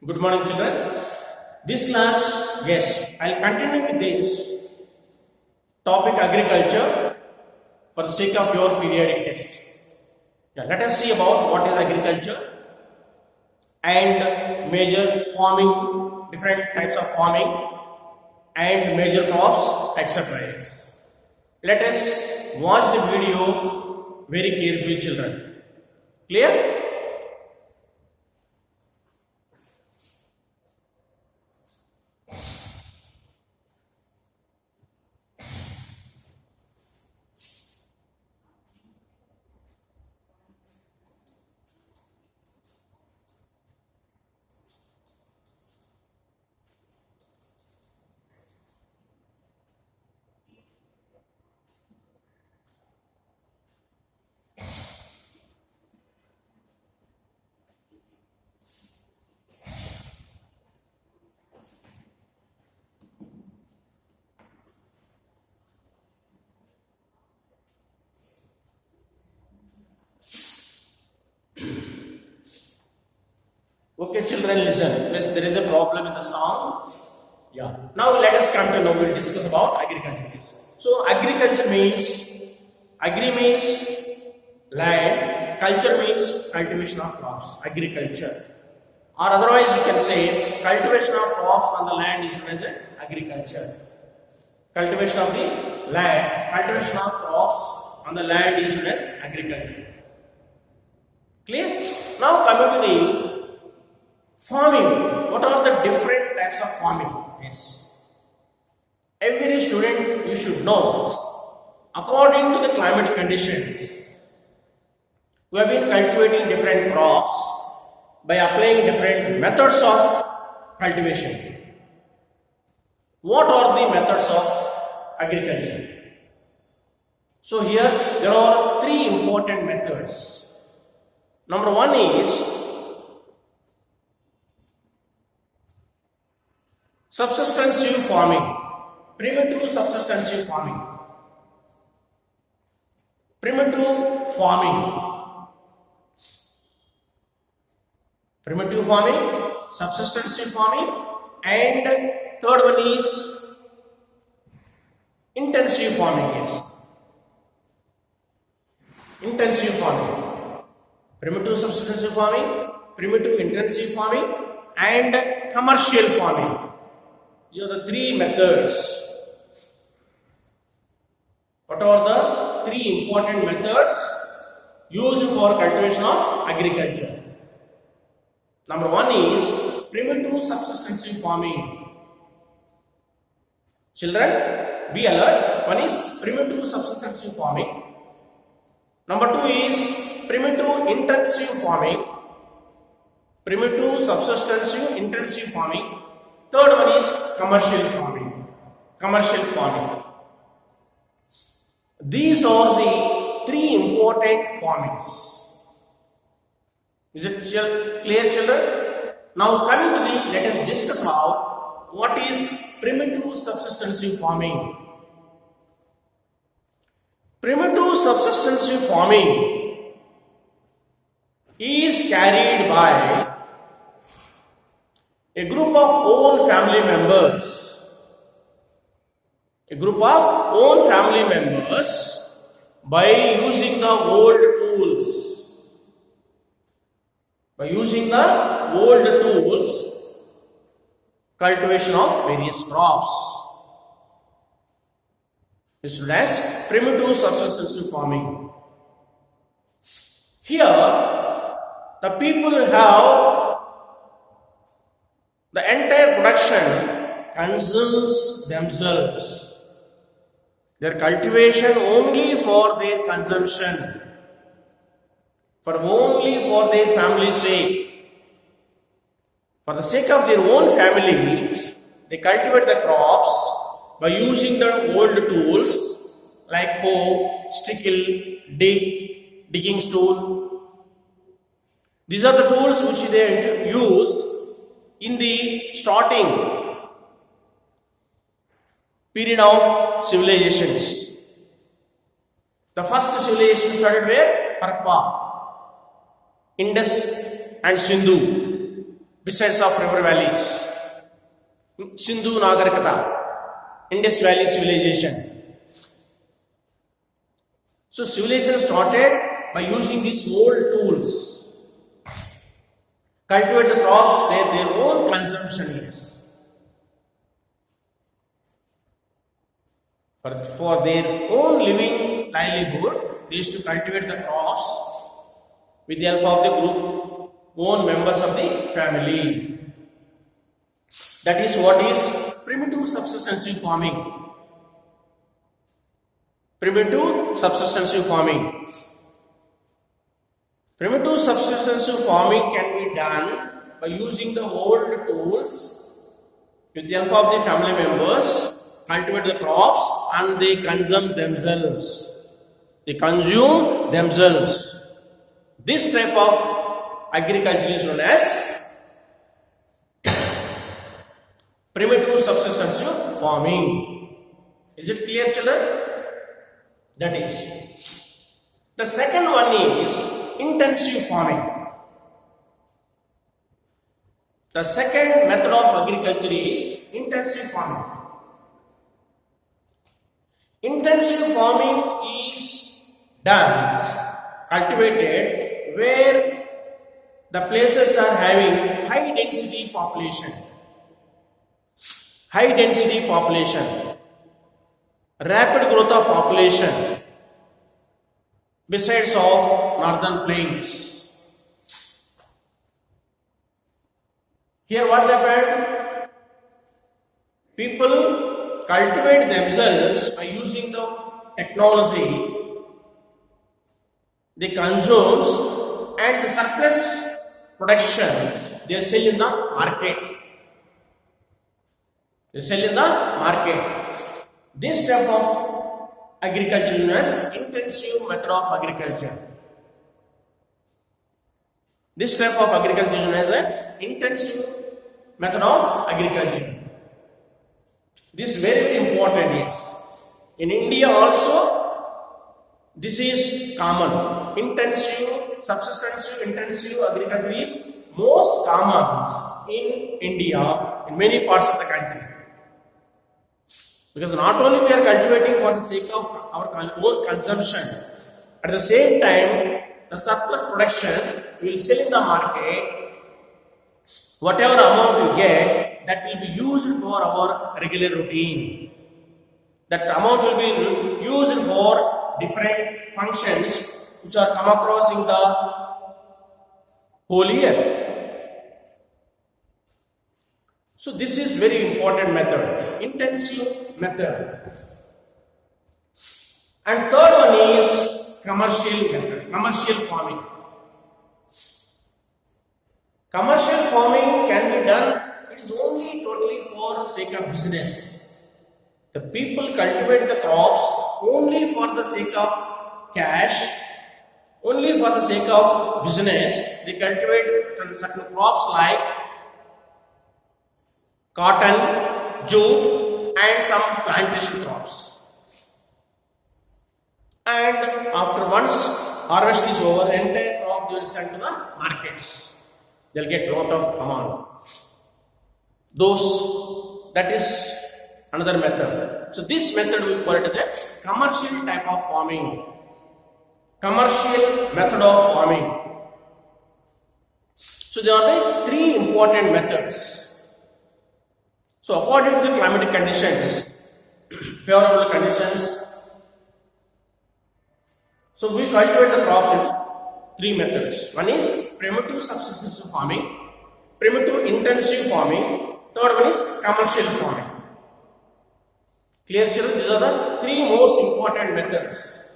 Good morning, children. This class, yes, I'll continue with this topic agriculture for the sake of your periodic test. Let us see about what is agriculture and major farming, different types of farming and major crops, etc. Let us watch the video very carefully, children. Clear? Okay, children, listen. Yes, there is a problem in the sound. Yeah. Now let us come to know. We'll discuss about agriculture. So agriculture means land. Culture means cultivation of crops. Agriculture, or otherwise you can say cultivation of crops on the land is known as agriculture. Cultivation of the land, cultivation of crops on the land is known as agriculture. Clear? Now coming to the farming. What are the different types of farming? Yes. Every student you should know, according to the climate conditions, we have been cultivating different crops by applying different methods of cultivation. What are the methods of agriculture? So here there are three important methods. Number one is subsistency farming, primitive subsistency farming. Primitive farming, subsistency farming, and third one is intensive farming. Yes, intensive farming, primitive subsistency farming, primitive intensive farming, and commercial farming. These are the three methods. What are the three important methods used for cultivation of agriculture? Number one is primitive subsistency farming. Children, be alert. One is primitive subsistency farming. Number two is primitive intensive farming. Primitive subsistency intensive farming. Third one is commercial farming. These are the three important farmings. Is it clear, children? Now coming to the, let us discuss about what is primitive subsistency farming. Primitive subsistency farming is carried by a group of own family members. A group of own family members by using the old tools. Cultivation of various crops. This is known as primitive subsistency farming. Here, the people have the entire production consumes themselves. Their cultivation only for their consumption, only for their family's sake. For the sake of their own family, they cultivate the crops by using the old tools like hoe, stickle, digging stool. These are the tools which they used in the starting period of civilizations. The first civilization started where? Harappa, Indus and Sindhu. besides of river valleys. Sindhu Nagarikata, Indus Valley civilization. So civilization started by using these old tools. Cultivate the crops for their own consumption, yes. For their own living livelihood, they used to cultivate the crops with the help of the group, own members of the family. That is what is primitive subsistence farming. Primitive subsistence farming. Primitive subsistence farming can be done by using the old tools with the help of the family members, cultivate the crops and they consume themselves. They consume themselves. This type of agriculture is known as primitive subsistence farming. Is it clear, children? That is. The second one is intensive farming. The second method of agriculture is intensive farming. Intensive farming is done, cultivated where the places are having high density population. High density population, rapid growth of population, besides of northern plains. Here what happened? People cultivate themselves by using the technology. They consume and the surplus production they sell in the market. They sell in the market. This type of agriculture is known as intensive method of agriculture. This type of agriculture is known as an intensive method of agriculture. This is very, very important, yes. In India also, this is common. Intensive, subsistence intensive agriculture is most common in India, in many parts of the country. Because not only we are cultivating for the sake of our own consumption, at the same time, the surplus production we will sell in the market. Whatever amount you get, that will be used for our regular routine. That amount will be used for different functions which are come across in the whole year. So this is very important method, intensive method. And third one is commercial method, commercial farming. Commercial farming can be done, it is only totally for sake of business. The people cultivate the crops only for the sake of cash, only for the sake of business. They cultivate certain crops like cotton, jute and some plantation crops. And after once harvest is over, entire crop they will send to the markets. They'll get lot of amount. That is another method. So this method we call it the commercial type of farming. Commercial method of farming. So there are the three important methods. So according to the climatic conditions, favorable conditions, so we cultivate the crops in three methods. One is primitive subsistence farming, primitive intensive farming, third one is commercial farming. Clear, children? These are the three most important methods.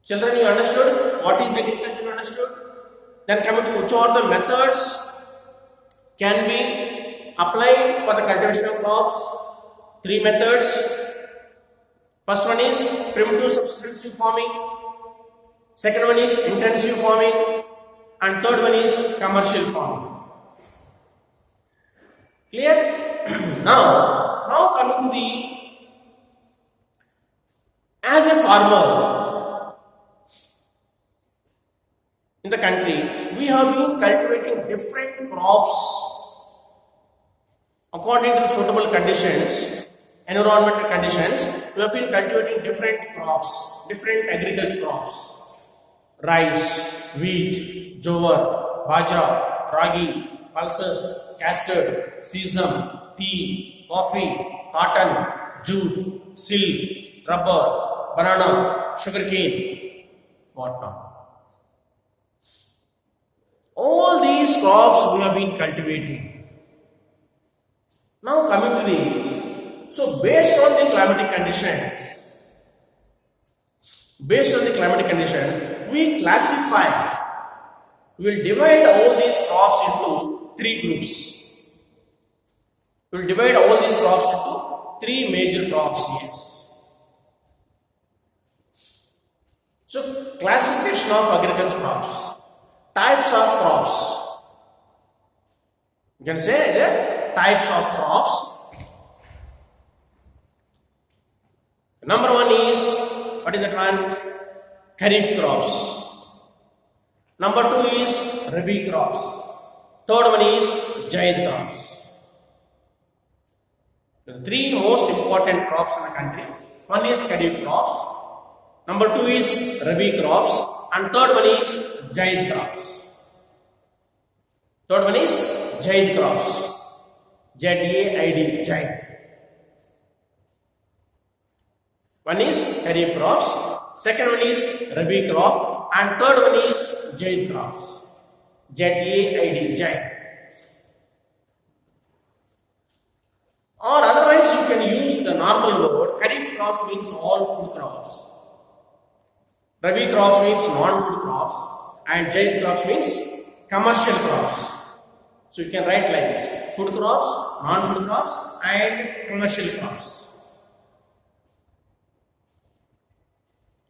Children, you understood what is agriculture? You understood? Then coming to which are the methods can be applied for the cultivation of crops. Three methods. First one is primitive subsistence farming. Second one is intensive farming, and third one is commercial farming. Clear? Now coming to the, as a farmer in the country, we have been cultivating different crops according to the suitable conditions, environmental conditions. We have been cultivating different crops, different agriculture crops: rice, wheat, jowar, bajra, ragi, pulses, custard, sesame, tea, coffee, cotton, jute, silk, rubber, banana, sugarcane, whatnot. All these crops we have been cultivating. Now coming to based on the climatic conditions, we classify, we will divide all these crops into three groups. We will divide all these crops into three major crops, yes. So, classification of agriculture crops, types of crops. You can say the types of crops. Number one is, what is that one? Kharif crops. Number two is Rabi crops. Third one is Zaid crops. The three most important crops in the country. One is Kharif crops. Number two is Rabi crops. And third one is Zaid crops. Third one is Zaid crops. Z-A-I-D, Zaid. One is Kharif crops, second one is Rabi crop, and third one is Zaid crops. Z-A-I-D, Zaid. Or otherwise you can use the normal word. Kharif crops means all food crops. Rabi crops means non-food crops, and Zaid crops means commercial crops. So you can write like this: food crops, non-food crops, and commercial crops.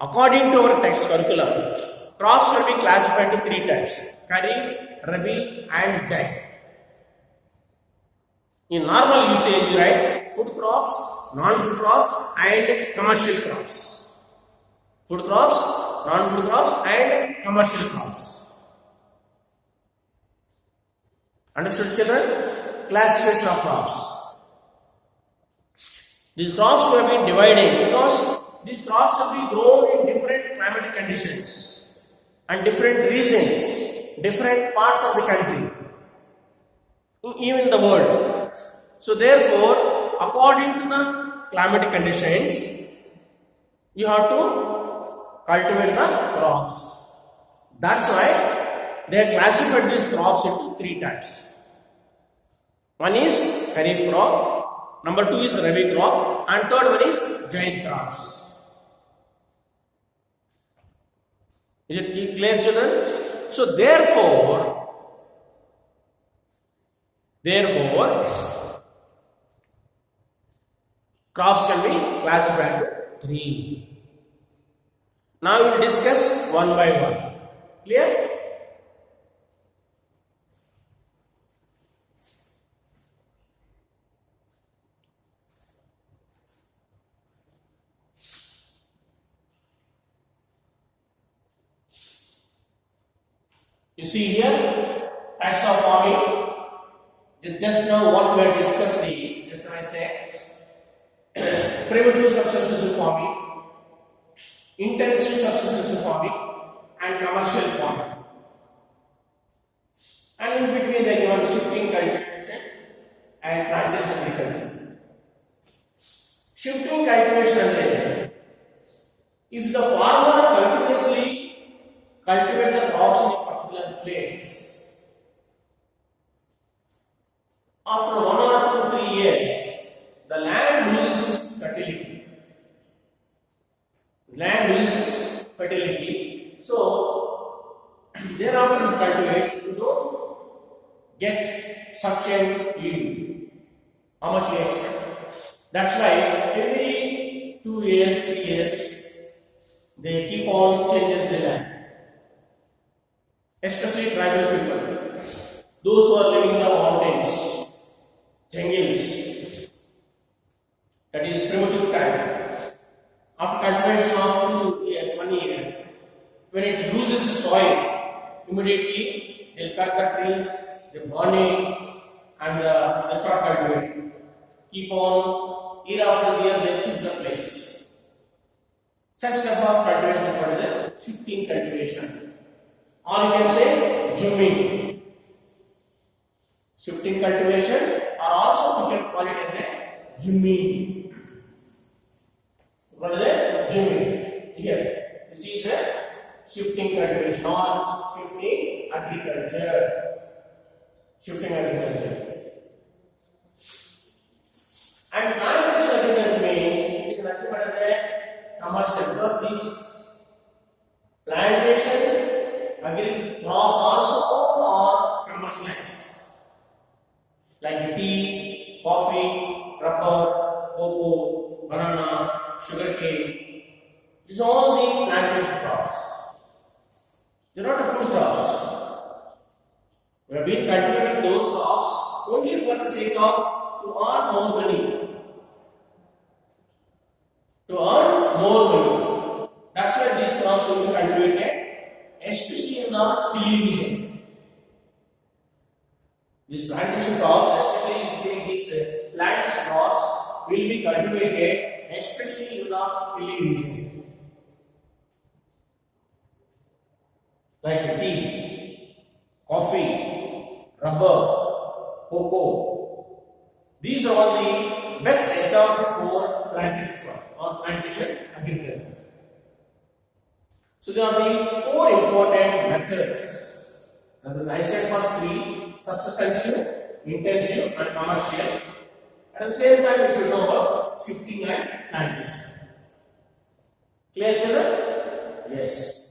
According to our text curriculum, crops will be classified into three types: Kharif, Rabi, and Zaid. In normal usage, you write food crops, non-food crops, and commercial crops. Food crops, non-food crops, and commercial crops. Understood, children? Classification of crops. These crops we have been dividing because these crops will be grown in different climatic conditions and different regions, different parts of the country, even the world. So therefore, according to the climatic conditions, you have to cultivate the crops. That's why they have classified these crops into three types. One is Kharif crop, number two is Rabi crop, and third one is Zaid crops. Is it clear, children? So therefore, crops can be classified into three. Now we will discuss one by one. Clear? You see here, types of farming. Just now what we have discussed is, just now I said, primitive subsistence farming, intensive subsistence farming, and commercial farming. And in between there you have shifting cultivation and plantation agriculture. Shifting cultivation is, if the farmer continuously cultivate the crops in a particular place, after 1 or 2, 3 years, the land loses fertility. So, thereafter if you cultivate, you don't get sufficient yield. How much you expect? That's why every 2 years, 3 years, they keep on changes the land. Especially tribal people, those who are living in the mountains, jungles, that is primitive time. After cultivation of 2 years, 1 year, when it loses soil, immediately They'll cut the trees, they burn it, and they start cultivation. Keep on, year after year, they shift the place. Such type of cultivation is called as a shifting cultivation. Or you can say zooming. Shifting cultivation, or also we can call it as a zooming. What is it? Zooming. Here, this is a shifting cultivation or shifting agriculture. Shifting agriculture. And plantation agriculture means it is nothing but as a commercial, because these plantation agriculture crops also are commercialized. Like tea, coffee, rubber, cocoa, banana, sugarcane. These are all the plantation crops. They are not the food crops. We have been cultivating those crops only for the sake of to earn more money. To earn more money. That's why these crops will be cultivated, especially in the hilly region. These plantation crops, especially if we these plantation crops, will be cultivated, especially in the hilly region. Like tea, coffee, rubber, cocoa. These are all the best examples for plantation crop or plantation agriculture. So there are the four important methods. I said first three: subsistential, intensive, and commercial. At the same time, you should know about shifting and plantation. Clear, children? Yes.